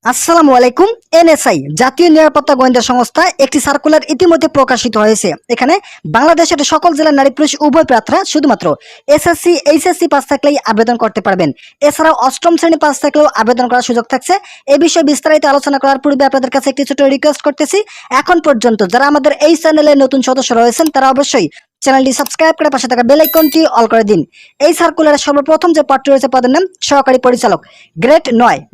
আসসালামু আলাইকুম। এনএসআই জাতীয় নিরাপত্তা গোয়েন্দা সংস্থা একটি সার্কুলার ইতিমধ্যে প্রকাশিত হয়েছে। এখানে বাংলাদেশের সকল জেলার নারী পুরুষ উভয় প্রার্থীরা শুধুমাত্র এসএসসি এইচএসসি পাস থাকলেই আবেদন করতে পারবেন। এছাড়াও অষ্টম শ্রেণী পাস থাকলেও আবেদন করার সুযোগ থাকছে। এই বিষয়ে বিস্তারিত আলোচনা করার পূর্বে আপনাদের কাছে একটি ছোট রিকোয়েস্ট করতেছি, এখন পর্যন্ত যারা আমাদের এই চ্যানেলে নতুন সদস্য রয়েছেন তারা অবশ্যই চ্যানেলটি সাবস্ক্রাইব করে পাশে থাকা বেল আইকনটি অল করে দিন। এই সার্কুলারের সর্বপ্রথম যে পদটি রয়েছে পদের নাম সহকারী পরিচালক, গ্রেড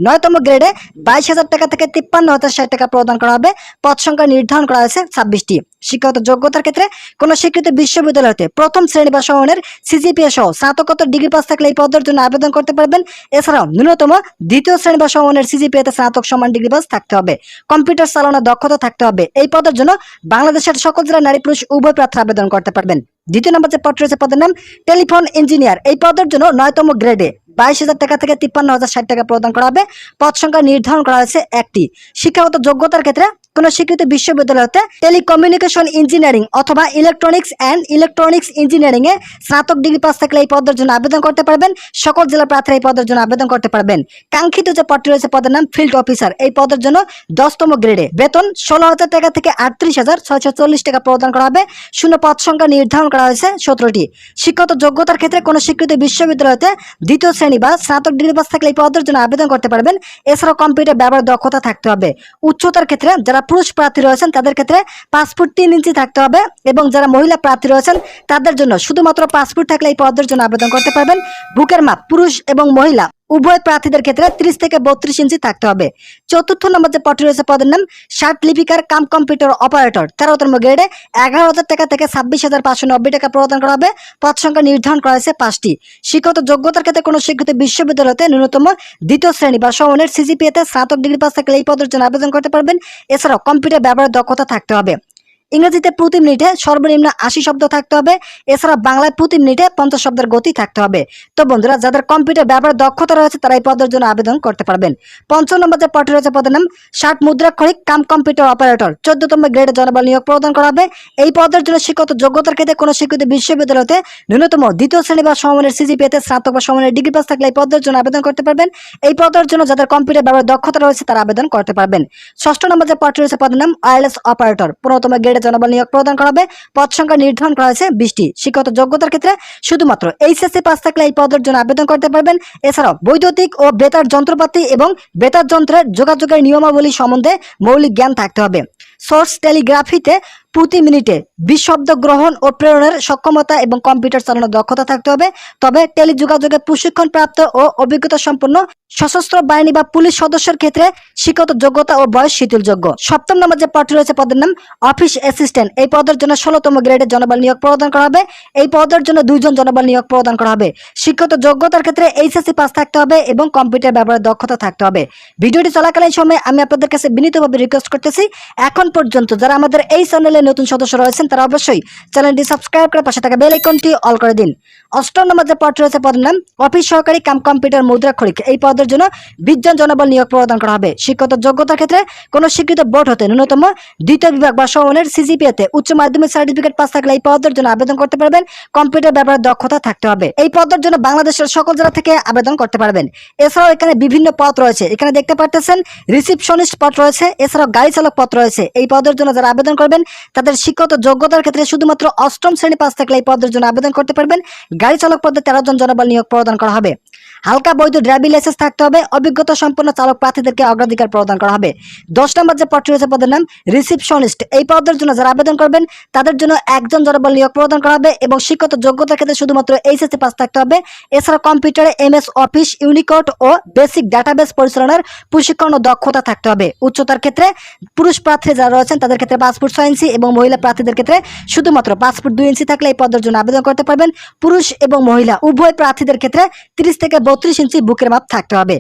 9তম গ্রেডে 22,000 টাকা থেকে 53,060 টাকা প্রদান করা হবে। পদ সংখ্যা নির্ধারণ করা হয়েছে 26টি। শিক্ষাগত যোগ্যতার ক্ষেত্রে কোন স্বীকৃত বিশ্ববিদ্যালয় হতে প্রথম শ্রেণী বা সমমানের সিজিপিএ সহ স্নাতকোত্তর ডিগ্রি পাস থাকলে এই পদের জন্য আবেদন করতে পারবেন। এছাড়াও ন্যূনতম দ্বিতীয় শ্রেণী বা সমমানের সিজিপিএতে স্নাতক সমান ডিগ্রি পাস থাকতে হবে। কম্পিউটার চালানোর দক্ষতা থাকতে হবে। এই পদের জন্য বাংলাদেশের সকল জেলার নারী পুরুষ উভয় প্রার্থী আবেদন করতে পারবেন। দ্বিতীয় নম্বর যে পদ রয়েছে পদের নাম টেলিফোন ইঞ্জিনিয়ার। এই পদের জন্য 9তম গ্রেডে 22,000 টাকা থেকে 53,060 টাকা প্রদান করা হবে। পদ সংখ্যা নির্ধারণ করা হয়েছে একটি। শিক্ষাগত যোগ্যতার ক্ষেত্রে কোন স্বীকৃত বিশ্ববিদ্যালয় হতে টেলিকমিউনিকেশন ইঞ্জিনিয়ারিং অথবা ইলেকট্রনিক্স ইঞ্জিনিয়ারিং এ স্নাতক ডিগ্রি পাস থাকলে এই পদের জন্য আবেদন করতে পারবেন। সকল জেলা প্রার্থীরা এই পদের জন্য আবেদন করতে পারবেন। কাঙ্ক্ষিত যে পদটি রয়েছে পদের নাম ফিল্ড অফিসার। এই পদের জন্য 10তম গ্রেডে বেতন 16,000 টাকা থেকে 38,640 টাকা প্রদান করা হবে। শূন্য পদ সংখ্যা নির্ধারণ করা হয়েছে 17টি। শিক্ষাগত যোগ্যতার ক্ষেত্রে কোন স্বীকৃত বিশ্ববিদ্যালয়তে দ্বিতীয় শ্রেণী বা স্নাতক ডিগ্রি পাস থাকলে এই পদের জন্য আবেদন করতে পারবেন। এছাড়াও কম্পিউটার ব্যবহার দক্ষতা থাকতে হবে। উচ্চতার ক্ষেত্রে যারা পুরুষ প্রার্থী রয়েছেন তাদের ক্ষেত্রে 5 ফুট 3 ইঞ্চি থাকতে হবে এবং যারা মহিলা প্রার্থী রয়েছেন তাদের জন্য শুধুমাত্র 5 ফুট থাকলে এই পদের জন্য আবেদন করতে পারবেন। বুকের মাপ পুরুষ এবং মহিলা উভয় প্রার্থীদের ক্ষেত্রে 30 থেকে 32 ইঞ্চি থাকতে হবে। চতুর্থ নম্বর যে পদটি রয়েছে পদের নাম ষাট লিপিকার কাম কম্পিউটার অপারেটর। 13তম গ্রেডে 11,000 টাকা থেকে 26,590 টাকা প্রদান করা হবে। পদ সংখ্যা নির্ধারণ করা হয়েছে 5টি। শিক্ষাগত যোগ্যতার ক্ষেত্রে কোনো স্বীকৃত বিশ্ববিদ্যালয়তে ন্যূনতম দ্বিতীয় শ্রেণী বা সমমানের সিজিপিএতে স্নাতক ডিগ্রি পাস থাকলে এই পদের জন্য আবেদন করতে পারবেন। এছাড়াও কম্পিউটার ব্যবহারের দক্ষতা থাকতে হবে। ইংরেজিতে প্রতি মিনিটে সর্বনিম্ন 80 শব্দ থাকতে হবে। এছাড়া বাংলায় প্রতি মিনিটে 50 শব্দের গতি থাকতে হবে। তো বন্ধুরা, যাদের কম্পিউটার ব্যবহারের দক্ষতা রয়েছে তারা এই পদের জন্য আবেদন করতে পারবেন। পঞ্চম নম্বর যে পদটি রয়েছে পদের নাম ষাট মুদ্রাক্ষরিক কাম কম্পিউটার অপারেটর। 14তম গ্রেডে জনবল নিয়োগ প্রদান করা হবে। এই পদের জন্য শিক্ষাগত যোগ্যতার ক্ষেত্রে কোনো স্বীকৃত বিশ্ববিদ্যালয়তে ন্যূনতম দ্বিতীয় শ্রেণী বা সমমানের সিজিপিএতে স্নাতক বা সমমানের ডিগ্রি পাস থাকলে এই পদের জন্য আবেদন করতে পারবেন। এই পদের জন্য যাদের কম্পিউটার ব্যবহারের দক্ষতা রয়েছে তারা আবেদন করতে পারবেন। ষষ্ঠ নম্বর যে পদটি রয়েছে পদের নাম ওয়্যারলেস অপারেটর। 15তম গ্রেডে জনবল নিয়োগ প্রদান করা হবে। পদ সংখ্যা নির্ধারণ করা হয়েছে 20টি। শিক্ষাগত যোগ্যতার ক্ষেত্রে শুধুমাত্র এইচএসসি পাস থাকলে এই পদের জন্য আবেদন করতে পারবেন। এছাড়াও বৈদ্যুতিক ও বেতার যন্ত্রপাতি এবং বেতার যন্ত্রের যোগাযোগের নিয়মাবলী সম্বন্ধে মৌলিক জ্ঞান থাকতে হবে। সোর্স টেলিগ্রাফিতে প্রতি মিনিটে 20 শব্দ গ্রহণ ও প্রেরণের সক্ষমতা এবং কম্পিউটার চালানোর দক্ষতা থাকতে হবে। তবে টেলিযোগাযোগে প্রশিক্ষণ প্রাপ্ত ও অভিজ্ঞতা সম্পন্ন সশস্ত্র বাহিনী বা পুলিশ সদস্যের ক্ষেত্রে শিক্ষাগত যোগ্যতা ও বয়স শিথিলযোগ্য। সপ্তম নম্বর যে পদটি রয়েছে পদের নাম অফিস অ্যাসিস্ট্যান্ট। এই পদের জন্য 16তম গ্রেডে জনবল নিয়োগ প্রদান করা হবে। এই পদের জন্য 2 জন জনবল নিয়োগ প্রদান করা হবে। শিক্ষাগত যোগ্যতার ক্ষেত্রে এইচএসসি পাস থাকতে হবে এবং কম্পিউটার ব্যবহারের দক্ষতা থাকতে হবে। ভিডিওটি চলাকালীন সময়ে আমি আপনাদের কাছে বিনীতভাবে রিকোয়েস্ট করতেছি, এখন পর্যন্ত যারা আমাদের এই চ্যানেলে নতুন সদস্য রয়েছেন তারা অবশ্যই চ্যানেলটি সাবস্ক্রাইব করে পাশে থাকা বেল আইকনটি অল করে দিন। অষ্টম নম্বর যে পদটি রয়েছে পদের নাম অফিস সহকারী কাম কম্পিউটার মুদ্রাক্ষরিক। এই পদের জন্য 20 জন জনবল নিয়োগ প্রদান করা হবে। শিক্ষাগত যোগ্যতার ক্ষেত্রে কোন স্বীকৃত বোর্ড হতে ন্যূনতম দ্বিতীয় বিভাগ বা সমমানের সিজিপিএতে উচ্চ মাধ্যমিক সার্টিফিকেট পাস থাকলে এই পদের জন্য আবেদন করতে পারবেন। কম্পিউটার ব্যবহারের দক্ষতা থাকতে হবে। এই পদের জন্য বাংলাদেশের সকল জেলা থেকে আবেদন করতে পারবেন। এছাড়াও এখানে বিভিন্ন পদ রয়েছে, এখানে দেখতে পাচ্ছেন রিসিপশনিস্ট পদ রয়েছে, এছাড়াও গাড়ি চালক পদ রয়েছে। এই পদের জন্য যারা আবেদন করবেন তাদের শিক্ষাগত যোগ্যতার ক্ষেত্রে শুধুমাত্র অষ্টম শ্রেণী পাস থাকলে এই পদের জন্য আবেদন করতে পারবেন। গাড়ি চালক পদে 13 জন জনবল নিয়োগ প্রদান করা হবে। হালকা বৈধ ড্রাইভিং লাইসেন্স থাকতে হবে। অভিজ্ঞতা সম্পন্ন চালক প্রার্থীদেরকে অগ্রাধিকার প্রদান করা হবে। 10 নম্বর যে পদটি রয়েছে পদের নাম রিসিপশনিস্ট। এই পদের জন্য যারা আবেদন করবেন তাদের জন্য 1 জন জনবল নিয়োগ প্রদান করা হবে এবং শিক্ষাগত যোগ্যতার ক্ষেত্রে শুধুমাত্র এইচএসসি পাস থাকতে হবে। এছাড়া কম্পিউটারে এমএস অফিস, ইউনিকোড ও বেসিক ডাটাবেস পরিচালনার প্রশিক্ষণ ও দক্ষতা থাকতে হবে। উচ্চতার ক্ষেত্রে পুরুষ প্রার্থী যারা রয়েছেন তাদের ক্ষেত্রে 5 ফুট 6 ইঞ্চি এবং মহিলা প্রার্থীদের ক্ষেত্রে শুধুমাত্র 5 ফুট 2 ইঞ্চি থাকলে এই পদের জন্য আবেদন করতে পারবেন। পুরুষ এবং মহিলা উভয় প্রার্থীদের ক্ষেত্রে 30 থেকে 32 ইঞ্চি বুকের মাপ থাকতে হবে।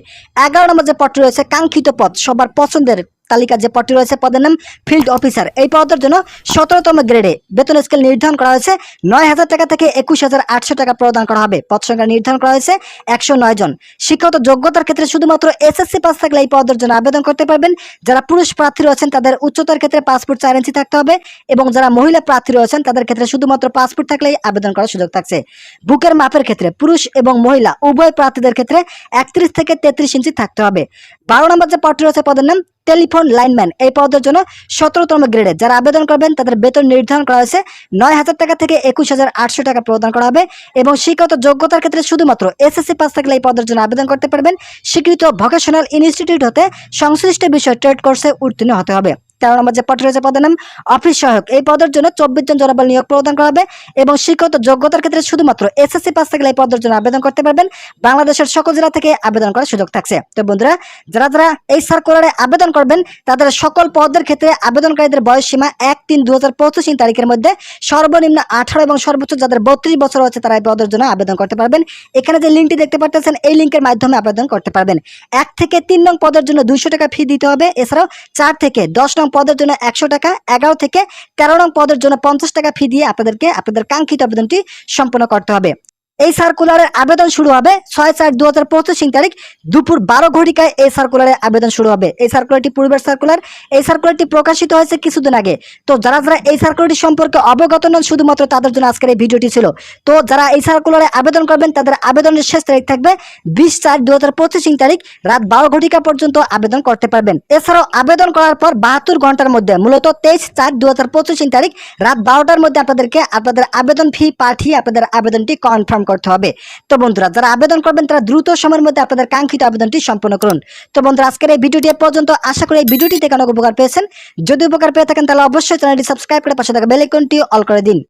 11 নম্বর যে পদটি রয়েছে কাঙ্ক্ষিত পদ, সবার পছন্দের তালিকা যে পদটি রয়েছে পদের নাম ফিল্ড অফিসার। এই পদের জন্য 17তম গ্রেডে বেতন স্কেল নির্ধারণ করা হয়েছে 9,000 টাকা থেকে 21,800 টাকা প্রদান করা হবে। পদ সংখ্যা নির্ধারণ করা হয়েছে 109 জন। শিক্ষাগত যোগ্যতার ক্ষেত্রে শুধুমাত্র এসএসসি পাস থাকলে এই পদের জন্য আবেদন করতে পারবেন। যারা পুরুষ প্রার্থী রয়েছেন তাদের উচ্চতার ক্ষেত্রে 5 ফুট 4 ইঞ্চি থাকতে হবে এবং যারা মহিলা প্রার্থী রয়েছেন তাদের ক্ষেত্রে শুধুমাত্র 5 ফুট থাকলেই আবেদন করার সুযোগ থাকছে। বুকের মাপের ক্ষেত্রে পুরুষ এবং মহিলা উভয় প্রার্থীদের ক্ষেত্রে 31 থেকে 33 ইঞ্চি থাকতে হবে। 12 নম্বর যে পদটি রয়েছে পদের নাম টেলিফোন লাইনম্যান। এই পদের জন্য 17তম গ্রেডে যারা আবেদন করবেন তাদের বেতন নির্ধারণ করা হয়েছে 9,000 টাকা থেকে 21,800 টাকা প্রদান করা হবে এবং শিক্ষাগত যোগ্যতার ক্ষেত্রে শুধুমাত্র এসএসসি পাস থাকলে এই পদের জন্য আবেদন করতে পারবেন। স্বীকৃত ভোকেশনাল ইনস্টিটিউট হতে সংশ্লিষ্ট বিষয় ট্রেড কোর্সে উত্তীর্ণ হতে হবে। 13 নম্বর যে পদটি রয়েছে পদের নাম অফিস সহায়ক। এই পদের জন্য 24 জন জনবল নিয়োগ প্রদান করা হবে এবং শিক্ষাগত যোগ্যতার ক্ষেত্রে শুধুমাত্র এসএসসি পাস থাকলে এই পদের জন্য আবেদন করতে পারবেন। বাংলাদেশের সকল জেলা থেকে আবেদন করার সুযোগ থাকছে। তো বন্ধুরা, যারা যারা এই সার্কুলারে আবেদন করবেন তাদের সকল পদের ক্ষেত্রে আবেদনকারীদের বয়স সীমা 1/3/2025 তারিখের মধ্যে সর্বনিম্ন 18 এবং সর্বোচ্চ যাদের 32 বছর আছে তারা এই পদের জন্য আবেদন করতে পারবেন। এখানে যে লিঙ্কটি দেখতে পাচ্ছেন এই লিঙ্কের মাধ্যমে আবেদন করতে পারবেন। 1 থেকে 3 নং পদের জন্য 200 টাকা ফি দিতে হবে। এছাড়াও 4 থেকে 10 নং পদের জন্য 100 টাকা, 11 থেকে 13 নং পদের জন্য 50 টাকা ফি দিয়ে আপনাদেরকে আপনাদের কাঙ্ক্ষিত আবেদনটি সম্পন্ন করতে হবে। এই সার্কুলারের আবেদন শুরু হবে 6/4/2025 তারিখ দুপুর 12 ঘটিকায়। এই সার্কুলারে আবেদন শুরু হবে। এই সার্কুলারটি পূর্বের সার্কুলার। এই সার্কুলারটি প্রকাশিত হয়েছে কিছুদিন আগে। তো যারা যারা এই সার্কুলারটি সম্পর্কে অবগত নন শুধুমাত্র তাদের জন্য আজকের এই ভিডিওটি ছিল। তো যারা এই সার্কুলারে আবেদন করবেন তাদের আবেদনের শেষ তারিখ থাকবে 20/4/2025 তারিখ রাত 12 ঘটিকা পর্যন্ত আবেদন করতে পারবেন। এছাড়াও আবেদন করার পর 72 ঘন্টার মধ্যে মূলত 23/4/2025 তারিখ রাত 12টার মধ্যে আপনাদেরকে আপনাদের আবেদন ফি পাঠিয়ে আপনাদের আবেদনটি কনফার্ম করতে হবে। তো বন্ধুরা, যারা আবেদন করবেন তারা দ্রুত সময়ের মধ্যে আপনাদের কাঙ্ক্ষিত আবেদনটি সম্পন্ন করুন। তো বন্ধুরা, আজকের এই ভিডিওটি পর্যন্ত। আশা করি এই ভিডিওটি থেকে অনেক উপকার পেয়েছেন। যদি উপকার পেয়ে থাকেন তাহলে অবশ্যই চ্যানেলটি সাবস্ক্রাইব করে পাশে থাকা বেল আইকনটি অল করে দিন।